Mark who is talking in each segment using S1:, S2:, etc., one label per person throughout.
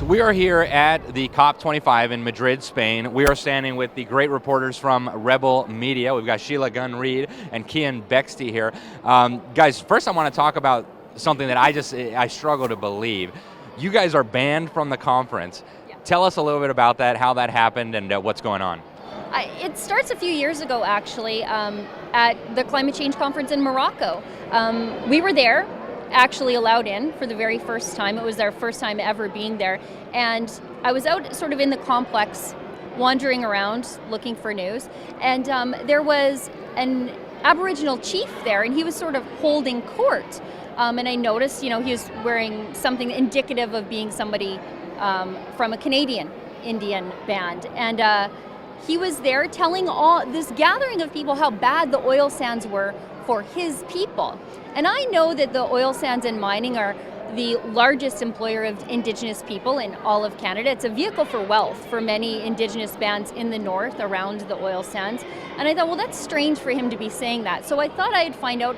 S1: We are here at the COP25 in Madrid, Spain. We are standing with the great reporters from Rebel Media. We've got Sheila, Gunn, Reid, and Keean Bexte here. Guys, first I want to talk about something that I struggle to believe. You guys are banned from the conference. Yeah. Tell us a little bit about that, how that happened, and what's going on.
S2: It starts a few years ago, actually, at the climate change conference in Morocco. We were there, actually allowed in for the very first time. It was our first time ever being there. And I was out sort of in the complex, wandering around, looking for news. And there was an Aboriginal chief there, and he was sort of holding court. And I noticed, he was wearing something indicative of being somebody from a Canadian Indian band. And he was there telling all this gathering of people how bad the oil sands were for his people. And I know that the oil sands and mining are the largest employer of Indigenous people in all of Canada. It's a vehicle for wealth for many Indigenous bands in the north around the oil sands. And I thought, well, that's strange for him to be saying that. So I thought I'd find out,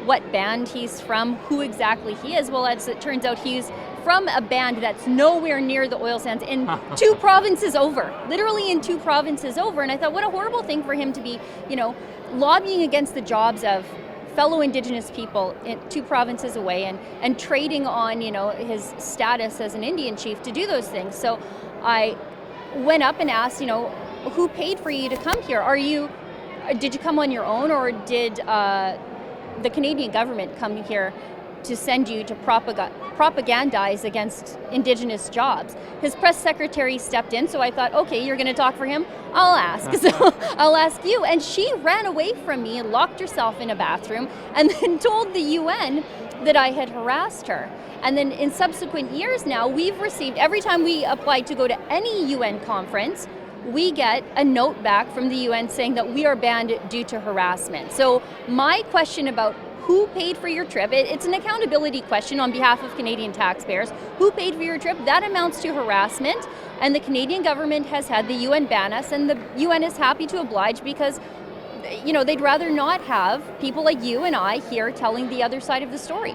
S2: what band he's from, who exactly he is. Well, as it turns out, he's from a band that's nowhere near the oil sands in 2 provinces over, literally in 2 provinces over. And I thought, what a horrible thing for him to be, lobbying against the jobs of fellow Indigenous people in 2 provinces away and trading on, his status as an Indian chief to do those things. So I went up and asked, who paid for you to come here? Did you come on your own, or did the Canadian government come here to send you to propagandize against Indigenous jobs? His press secretary stepped in, so I thought, okay, you're going to talk for him? I'll ask. So I'll ask you. And she ran away from me and locked herself in a bathroom and then told the UN that I had harassed her. And then in subsequent years now, we've received, every time we apply to go to any UN conference, we get a note back from the UN saying that we are banned due to harassment. So my question about who paid for your trip? It's an accountability question on behalf of Canadian taxpayers. Who paid for your trip? That amounts to harassment, and the Canadian government has had the UN ban us, and the UN is happy to oblige because, they'd rather not have people like you and I here telling the other side of the story.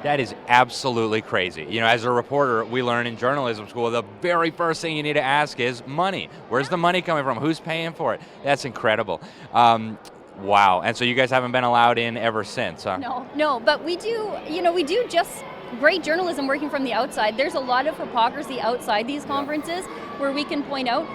S1: That is absolutely crazy. As a reporter, we learn in journalism school, the very first thing you need to ask is money. Where's the money coming from? Who's paying for it? That's incredible. Wow, and so you guys haven't been allowed in ever since, huh?
S2: No, but we do just great journalism working from the outside. There's a lot of hypocrisy outside these conferences where we can point out.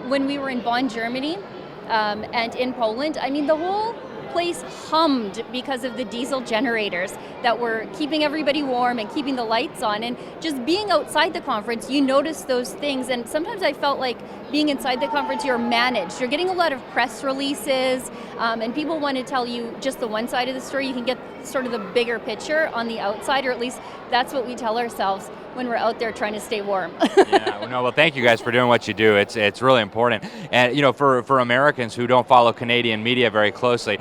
S2: When we were in Bonn, Germany, and in Poland, the whole place hummed because of the diesel generators that were keeping everybody warm and keeping the lights on. And just being outside the conference, you notice those things. And sometimes I felt like being inside the conference, you're managed. You're getting a lot of press releases, and people want to tell you just the one side of the story. You can get sort of the bigger picture on the outside, or at least that's what we tell ourselves when we're out there trying to stay warm.
S1: Well, thank you guys for doing what you do. It's really important. And, for Americans who don't follow Canadian media very closely,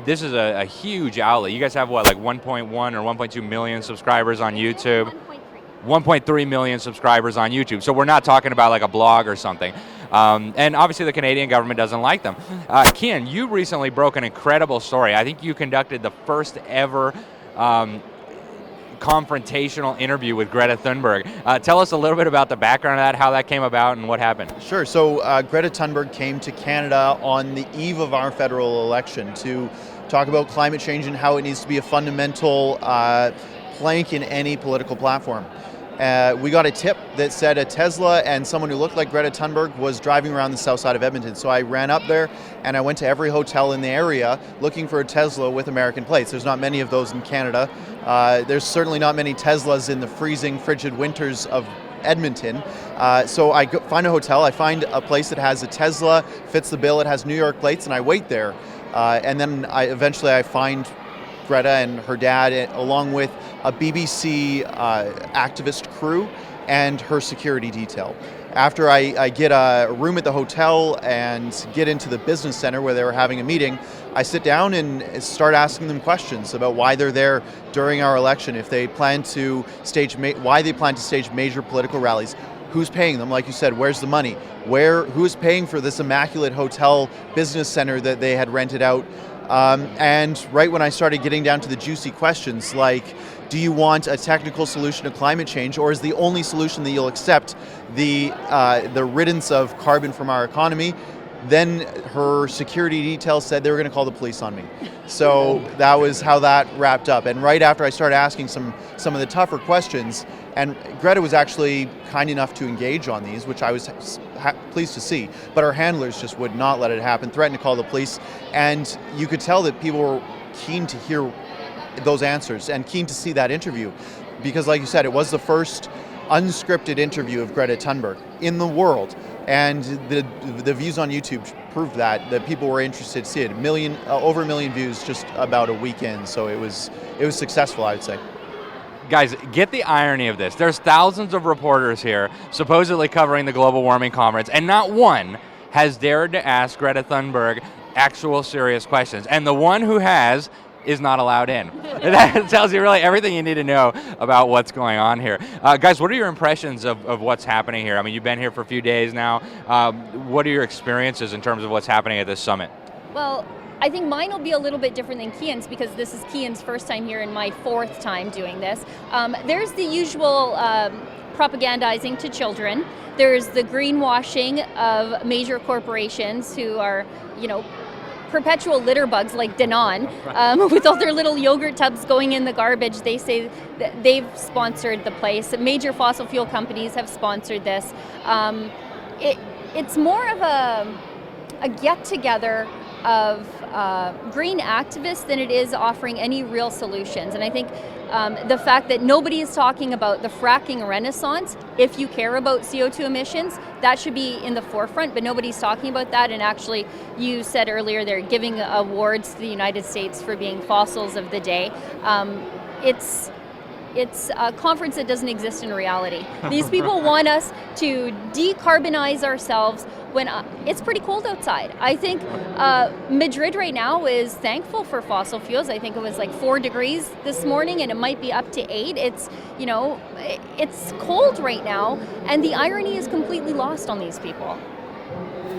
S1: this is a huge outlet. You guys have, what, like 1.1 or 1.2 million subscribers on YouTube? 1.3 million subscribers on YouTube. So we're not talking about like a blog or something. And obviously the Canadian government doesn't like them. Keean, you recently broke an incredible story. I think you conducted the first ever confrontational interview with Greta Thunberg. Tell us a little bit about the background of that, how that came about, and what happened.
S3: Sure. So Greta Thunberg came to Canada on the eve of our federal election to talk about climate change and how it needs to be a fundamental plank in any political platform. We got a tip that said a Tesla and someone who looked like Greta Thunberg was driving around the south side of Edmonton. So I ran up there and I went to every hotel in the area looking for a Tesla with American plates. There's not many of those in Canada. There's certainly not many Teslas in the freezing, frigid winters of Edmonton. So I find a hotel, I find a place that has a Tesla, fits the bill, it has New York plates, and I wait there. And then eventually I find Greta and her dad, along with a BBC activist crew and her security detail. After I get a room at the hotel and get into the business center where they were having a meeting, I sit down and start asking them questions about why they're there during our election, if they plan to stage, why they plan to stage major political rallies, who's paying them, like you said, where's the money, who's paying for this immaculate hotel business center that they had rented out And right when I started getting down to the juicy questions like, do you want a technical solution to climate change, or is the only solution that you'll accept the riddance of carbon from our economy? Then her security details said they were going to call the police on me. So that was how that wrapped up. And right after I started asking some of the tougher questions, and Greta was actually kind enough to engage on these, which I was pleased to see, but our handlers just would not let it happen, threatened to call the police, and you could tell that people were keen to hear those answers and keen to see that interview, because like you said, it was the first unscripted interview of Greta Thunberg in the world, and the views on YouTube proved that people were interested to see it. Over a million views just about a weekend, so it was successful, I would say.
S1: Guys, get the irony of this. There's thousands of reporters here supposedly covering the global warming conference, and not one has dared to ask Greta Thunberg actual serious questions. And the one who has is not allowed in. That tells you really everything you need to know about what's going on here. Guys, what are your impressions of what's happening here? I mean, you've been here for a few days now. What are your experiences in terms of what's happening at this summit?
S2: Well, I think mine will be a little bit different than Keean's, because this is Keean's first time here and my fourth time doing this. There's the usual propagandizing to children. There's the greenwashing of major corporations who are, perpetual litter bugs like Danone, with all their little yogurt tubs going in the garbage. They say that they've sponsored the place. Major fossil fuel companies have sponsored this. It's more of a get-together of green activists than it is offering any real solutions. And I think the fact that nobody is talking about the fracking renaissance, if you care about CO2 emissions, that should be in the forefront, but nobody's talking about that. And actually, you said earlier they're giving awards to the United States for being fossils of the day. It's a conference that doesn't exist in reality. These people want us to decarbonize ourselves when it's pretty cold outside. I think Madrid right now is thankful for fossil fuels. I think it was like 4 degrees this morning, and it might be up to 8. It's cold right now, and the irony is completely lost on these people.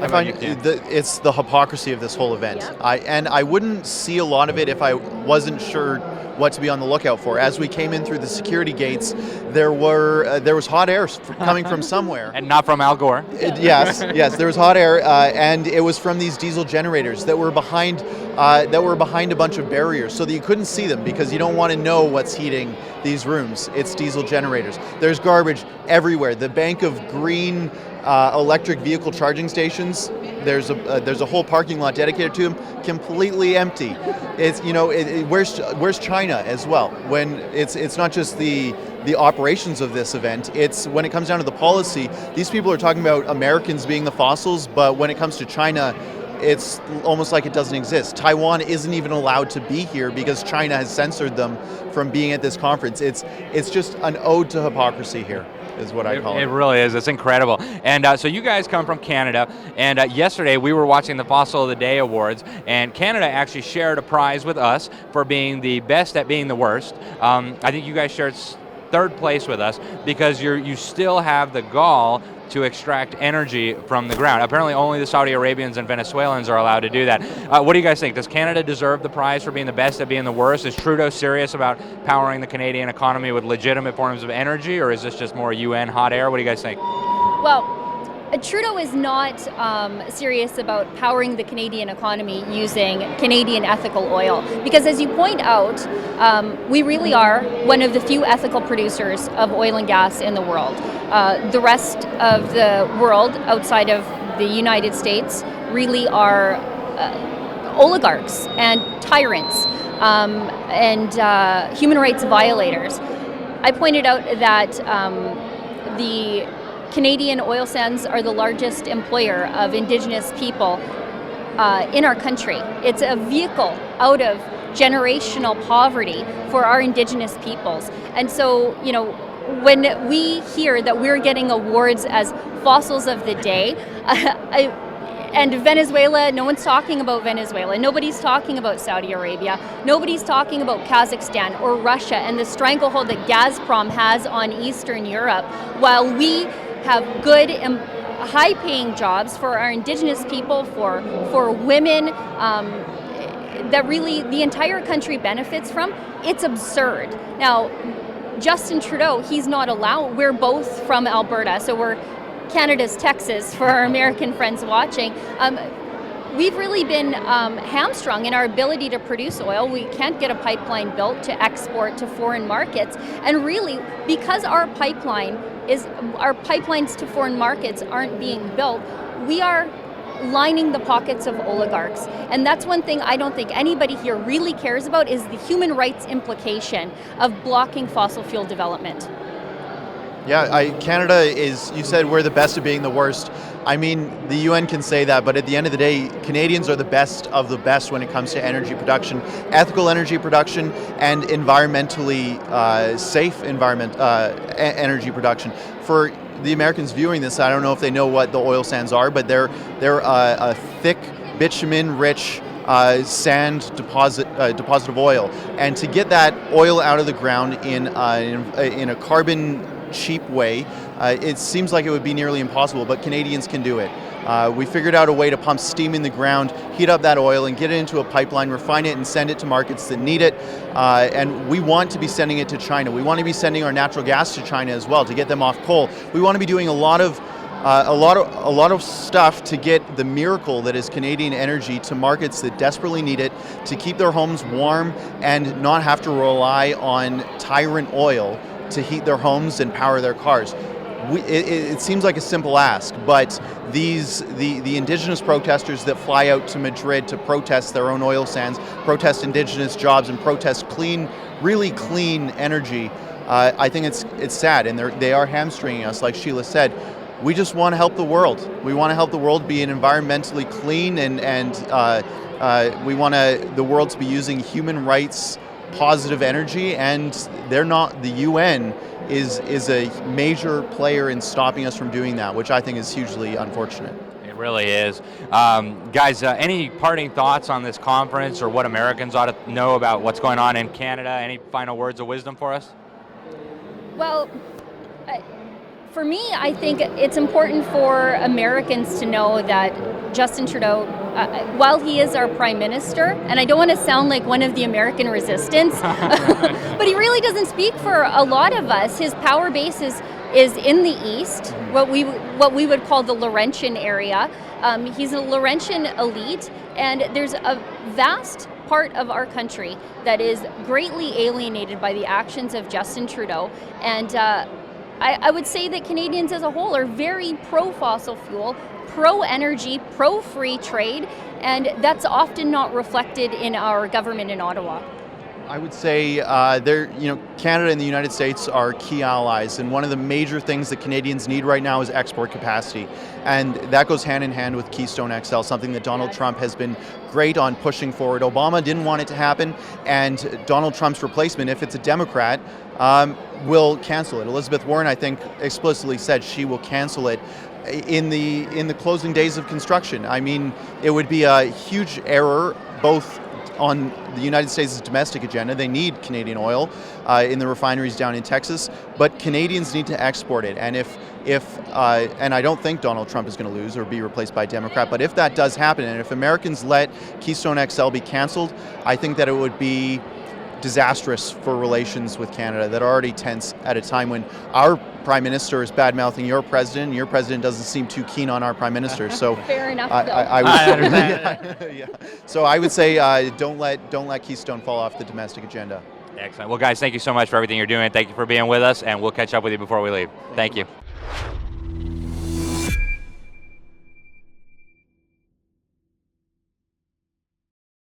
S3: I find it's the hypocrisy of this whole event.
S2: Yeah.
S3: I wouldn't see a lot of it if I wasn't sure what to be on the lookout for. As we came in through the security gates, there was hot air coming from somewhere.
S1: And not from Al Gore.
S3: Yes, there was hot air, and it was from these diesel generators that were behind a bunch of barriers, so that you couldn't see them, because you don't want to know what's heating these rooms. It's diesel generators. There's garbage everywhere. The bank of green electric vehicle charging stations, there's a whole parking lot dedicated to them, completely empty. It's where's China as well? When it's not just the operations of this event, it's when it comes down to the policy. These people are talking about Americans being the fossils, but when it comes to China, it's almost like it doesn't exist. Taiwan isn't even allowed to be here because China has censored them from being at this conference. It's just an ode to hypocrisy here, is what I call it.
S1: It really is. It's incredible. And so you guys come from Canada, and yesterday we were watching the Fossil of the Day Awards, and Canada actually shared a prize with us for being the best at being the worst. I think you guys shared third place with us because you still have the gall to extract energy from the ground. Apparently only the Saudi Arabians and Venezuelans are allowed to do that. What do you guys think? Does Canada deserve the prize for being the best at being the worst? Is Trudeau serious about powering the Canadian economy with legitimate forms of energy, or is this just more UN hot air? What do you guys think?
S2: Well, Trudeau is not serious about powering the Canadian economy using Canadian ethical oil, because as you point out, we really are one of the few ethical producers of oil and gas in the world. The rest of the world outside of the United States really are oligarchs and tyrants and human rights violators. I pointed out that the Canadian oil sands are the largest employer of Indigenous people in our country. It's a vehicle out of generational poverty for our Indigenous peoples. And so, when we hear that we're getting awards as fossils of the day, and Venezuela, no one's talking about Venezuela. Nobody's talking about Saudi Arabia. Nobody's talking about Kazakhstan or Russia and the stranglehold that Gazprom has on Eastern Europe, while we have good and high-paying jobs for our Indigenous people, for women. that really the entire country benefits from, it's absurd. Now, Justin Trudeau, he's not allowed. We're both from Alberta, so we're Canada's Texas for our American friends watching. We've really been hamstrung in our ability to produce oil. We can't get a pipeline built to export to foreign markets. And really, because our pipelines to foreign markets aren't being built, we are lining the pockets of oligarchs. And that's one thing I don't think anybody here really cares about, is the human rights implication of blocking fossil fuel development.
S3: Yeah, Canada is, you said we're the best of being the worst. I mean, the UN can say that, but at the end of the day, Canadians are the best of the best when it comes to energy production, ethical energy production, and environmentally safe energy production. For the Americans viewing this, I don't know if they know what the oil sands are, but they're a thick, bitumen-rich sand deposit of oil, and to get that oil out of the ground in a carbon cheap way, it seems like it would be nearly impossible, but Canadians can do it. We figured out a way to pump steam in the ground, heat up that oil, and get it into a pipeline, refine it, and send it to markets that need it. And we want to be sending it to China. We want to be sending our natural gas to China as well to get them off coal. We want to be doing a lot of stuff to get the miracle that is Canadian energy to markets that desperately need it, to keep their homes warm and not have to rely on tyrant oil to heat their homes and power their cars. It seems like a simple ask, but the indigenous protesters that fly out to Madrid to protest their own oil sands, protest indigenous jobs, and protest really clean energy, I think it's sad, and they are hamstringing us, like Sheila said. We just want to help the world. We want to help the world be environmentally clean, and we want the world to be using human rights positive energy, and they're not. The UN is a major player in stopping us from doing that, which I think is hugely unfortunate.
S1: It really is. Guys, any parting thoughts on this conference, or what Americans ought to know about what's going on in Canada? Any final words of wisdom for us?
S2: Well, for me, I think it's important for Americans to know that Justin Trudeau, while he is our prime minister, and I don't want to sound like one of the American resistance, but he really doesn't speak for a lot of us. His power base is in the east, what we would call the Laurentian area. He's a Laurentian elite, and there's a vast part of our country that is greatly alienated by the actions of Justin Trudeau. And I would say that Canadians as a whole are very pro-fossil fuel, pro-energy, pro-free trade, and that's often not reflected in our government in Ottawa.
S3: I would say Canada and the United States are key allies, and one of the major things that Canadians need right now is export capacity, and that goes hand in hand with Keystone XL, something that Donald Trump has been great on pushing forward. Obama didn't want it to happen, and Donald Trump's replacement, if it's a Democrat, will cancel it. Elizabeth Warren, I think, explicitly said she will cancel it in the closing days of construction. I mean, it would be a huge error, both on the United States' domestic agenda. They need Canadian oil in the refineries down in Texas, but Canadians need to export it. And and I don't think Donald Trump is going to lose or be replaced by a Democrat, but if that does happen, and if Americans let Keystone XL be canceled, I think that it would be disastrous for relations with Canada that are already tense at a time when our Prime Minister is bad-mouthing your president, and your president doesn't seem too keen on our Prime Minister. So
S2: fair enough.
S3: I understand. Yeah. So I would say don't let Keystone fall off the domestic agenda.
S1: Excellent. Well, guys, thank you so much for everything you're doing. Thank you for being with us, and we'll catch up with you before we leave. Thank you.